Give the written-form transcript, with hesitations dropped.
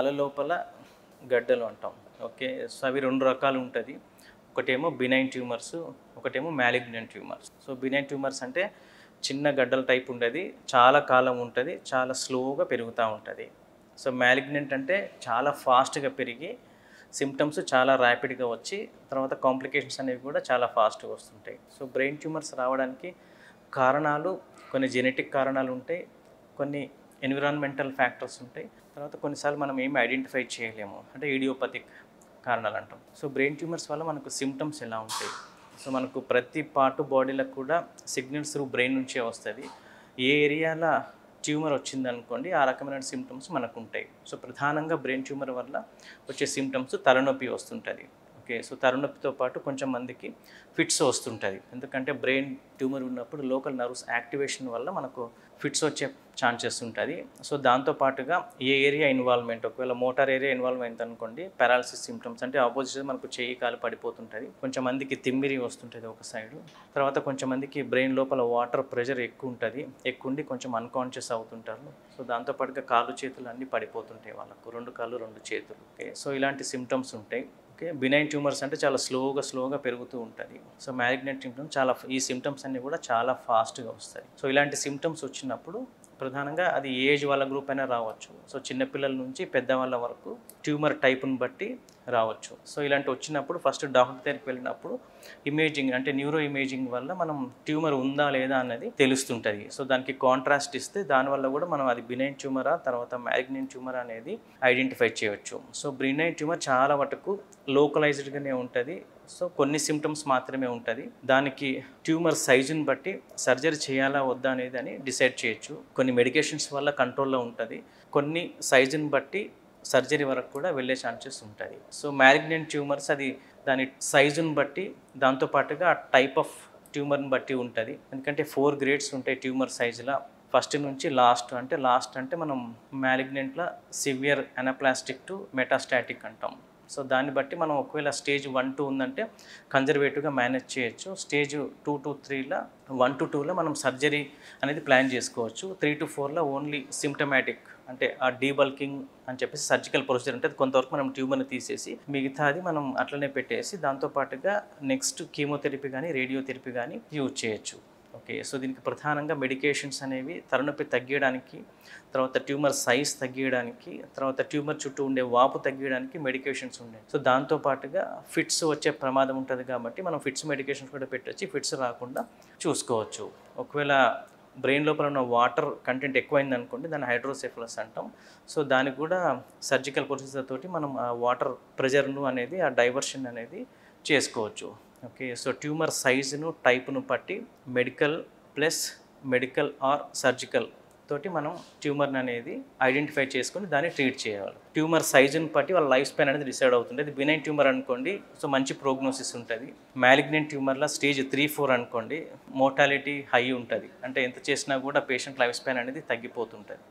తల లోపల గడ్డలు అంటాం. ఓకే. సో అవి 2 రకాలు ఉంటది. ఒకటేమో బినైన్ ట్యూమర్స్, ఒకటేమో malignant tumours. So benign tumours అంటే చిన్న గడ్డల టైప్ ఉండేది, చాలా కాలం ఉంటుంది, చాలా స్లోగా పెరుగుతూ ఉంటుంది. సో మాలిగ్నెంట్ అంటే చాలా ఫాస్ట్గా పెరిగి సిమ్టమ్స్ చాలా ర్యాపిడ్గా వచ్చి తర్వాత కాంప్లికేషన్స్ అనేవి కూడా చాలా ఫాస్ట్గా వస్తుంటాయి. సో బ్రెయిన్ ట్యూమర్స్ రావడానికి కారణాలు కొన్ని జెనెటిక్ కారణాలు ఉంటాయి, కొన్ని ఎన్విరాన్మెంటల్ ఫ్యాక్టర్స్ ఉంటాయి, తర్వాత కొన్నిసార్లు మనం ఏమి ఐడెంటిఫై చేయలేము, అంటే ఇడియోపతిక్ కారణాలు అంటాం. సో బ్రెయిన్ ట్యూమర్స్ వల్ల మనకు సిమ్టమ్స్ ఎలా ఉంటాయి, సో మనకు ప్రతి పార్ట్ బాడీలకు కూడా సిగ్నల్స్ త్రూ బ్రెయిన్ నుంచే వస్తుంది. ఏ ఏరియాలో ట్యూమర్ వచ్చిందనుకోండి ఆ రకమైన సిమ్టమ్స్ మనకు ఉంటాయి. సో ప్రధానంగా బ్రెయిన్ ట్యూమర్ వల్ల వచ్చే సిమ్టమ్స్ తలనొప్పి వస్తుంటుంది. ఓకే. సో తలనొప్పితో పాటు కొంచెం మందికి ఫిట్స్ వస్తుంటుంది, ఎందుకంటే బ్రెయిన్ ట్యూమర్ ఉన్నప్పుడు లోకల్ నర్వ్స్ యాక్టివేషన్ వల్ల మనకు ఫిట్స్ వచ్చే ఛాన్సెస్ ఉంటుంది. సో దాంతోపాటుగా ఏ ఏరియా ఇన్వాల్వ్మెంట్, ఒకవేళ మోటార్ ఏరియా ఇన్వాల్వ్ అయింది అనుకోండి పారాలసిస్ సిమ్టమ్స్, అంటే ఆపోజిట్ మనకు చేయి కాలు పడిపోతుంటుంది, కొంచెం మందికి తిమ్మిరి వస్తుంటుంది ఒక సైడు, తర్వాత కొంచెం మందికి బ్రెయిన్ లోపల వాటర్ ప్రెషర్ ఎక్కువ ఉంటుంది, ఎక్కువ ఉండి కొంచెం అన్కాన్షియస్ అవుతుంటారు. సో దాంతోపాటుగా కాళ్ళు చేతులు అన్నీ పడిపోతుంటాయి వాళ్ళకు, 2 కాళ్ళు 2 చేతులు. ఓకే. సో ఇలాంటి సిమ్టమ్స్ ఉంటాయి. ఓకే. బినైన్ ట్యూమర్స్ అంటే చాలా స్లోగా పెరుగుతూ ఉంటుంది. సో మాలిగ్నెంట్ సిమ్టమ్స్ ఈ సిమ్టమ్స్ అన్నీ కూడా చాలా ఫాస్ట్గా వస్తాయి. సో ఇలాంటి సిమ్టమ్స్ వచ్చినప్పుడు ప్రధానంగా అది ఏజ్ వాళ్ళ గ్రూప్ అయినా రావచ్చు. సో చిన్నపిల్లల నుంచి పెద్దవాళ్ళ వరకు ట్యూమర్ టైప్ని బట్టి రావచ్చు. సో ఇలాంటి వచ్చినప్పుడు ఫస్ట్ డాక్టర్ దగ్గరికి వెళ్ళినప్పుడు ఇమేజింగ్ అంటే న్యూరో ఇమేజింగ్ వల్ల మనం ట్యూమర్ ఉందా లేదా అన్నది తెలుస్తుంటుంది. సో దానికి కాంట్రాస్ట్ ఇస్తే దానివల్ల కూడా మనం అది బినైన్ ట్యూమరా తర్వాత మాలిగ్నెంట్ ట్యూమర్ అనేది ఐడెంటిఫై చేయవచ్చు. సో బినైన్ ట్యూమర్ చాలా మటుకు లోకలైజ్డ్గానే ఉంటుంది. సో కొన్ని సిమ్టమ్స్ మాత్రమే ఉంటుంది. దానికి ట్యూమర్ సైజుని బట్టి సర్జరీ చేయాలా వద్దా అనేది అని డిసైడ్ చేయొచ్చు. కొన్ని మెడికేషన్స్ వల్ల కంట్రోల్లో ఉంటుంది, కొన్ని సైజుని బట్టి సర్జరీ వరకు కూడా వెళ్ళే ఛాన్సెస్ ఉంటుంది. సో మాలిగ్నెంట్ ట్యూమర్స్ అది దాని సైజుని బట్టి దాంతోపాటుగా టైప్ ఆఫ్ ట్యూమర్ని బట్టి ఉంటుంది. ఎందుకంటే 4 గ్రేడ్స్ ఉంటాయి ట్యూమర్ సైజులో. ఫస్ట్ నుంచి లాస్ట్ అంటే మనం మాలిగ్నెంట్లో సివియర్ అనప్లాస్టిక్ టు మెటాస్టాటిక్ అంటాం. సో దాన్ని బట్టి మనం ఒకవేళ స్టేజ్ 1 to ఉందంటే కన్జర్వేటివ్గా మేనేజ్ చేయొచ్చు. స్టేజ్ 2 to 3లో 1 to 2లో మనం సర్జరీ అనేది ప్లాన్ చేసుకోవచ్చు. 3 to 4లో ఓన్లీ సిమ్టమాటిక్ అంటే ఆ డీబల్కింగ్ అని చెప్పేసి సర్జికల్ ప్రొసీజర్ ఉంటుంది. కొంతవరకు మనం ట్యూమర్ని తీసేసి మిగతాది మనం అట్లనే పెట్టేసి దాంతోపాటుగా నెక్స్ట్ కీమోథెరపీ కానీ రేడియోథెరపీ కానీ యూజ్ చేయొచ్చు. ఓకే. సో దీనికి ప్రధానంగా మెడికేషన్స్ అనేవి తలనొప్పి తగ్గించడానికి, తర్వాత ట్యూమర్ సైజ్ తగ్గించడానికి, తర్వాత ట్యూమర్ చుట్టూ ఉండే వాపు తగ్గించడానికి మెడికేషన్స్ ఉన్నాయి. సో దాంతోపాటుగా ఫిట్స్ వచ్చే ప్రమాదం ఉంటుంది కాబట్టి మనం ఫిట్స్ మెడికేషన్స్ కూడా పెట్టొచ్చి ఫిట్స్ రాకుండా చూసుకోవచ్చు. ఒకవేళ బ్రెయిన్ లోపల ఉన్న వాటర్ కంటెంట్ ఎక్కువైంది అనుకోండి దాన్ని హైడ్రోసెఫలస్ అంటాం. సో దానికి కూడా సర్జికల్ ప్రొసీజర్ తోటి మనం ఆ వాటర్ ప్రెజర్ను అనేది ఆ డైవర్షన్ అనేది చేసుకోవచ్చు. ఓకే. సో ట్యూమర్ సైజును టైపును బట్టి మెడికల్ ఆర్ సర్జికల్ తోటి మనం ట్యూమర్ని అనేది ఐడెంటిఫై చేసుకొని దాన్ని ట్రీట్ చేయాలి. ట్యూమర్ సైజుని బట్టి వాళ్ళ లైఫ్ స్పాన్ అనేది డిసైడ్ అవుతుంది. అది బినైన్ ట్యూమర్ అనుకోండి సో మంచి ప్రోగ్నోసిస్ ఉంటుంది. మాలిగ్నెంట్ ట్యూమర్లో స్టేజ్ 3-4 అనుకోండి మోర్టాలిటీ హై ఉంటుంది, అంటే ఎంత చేసినా కూడా పేషెంట్ లైఫ్ స్పాన్ అనేది తగ్గిపోతుంటుంది.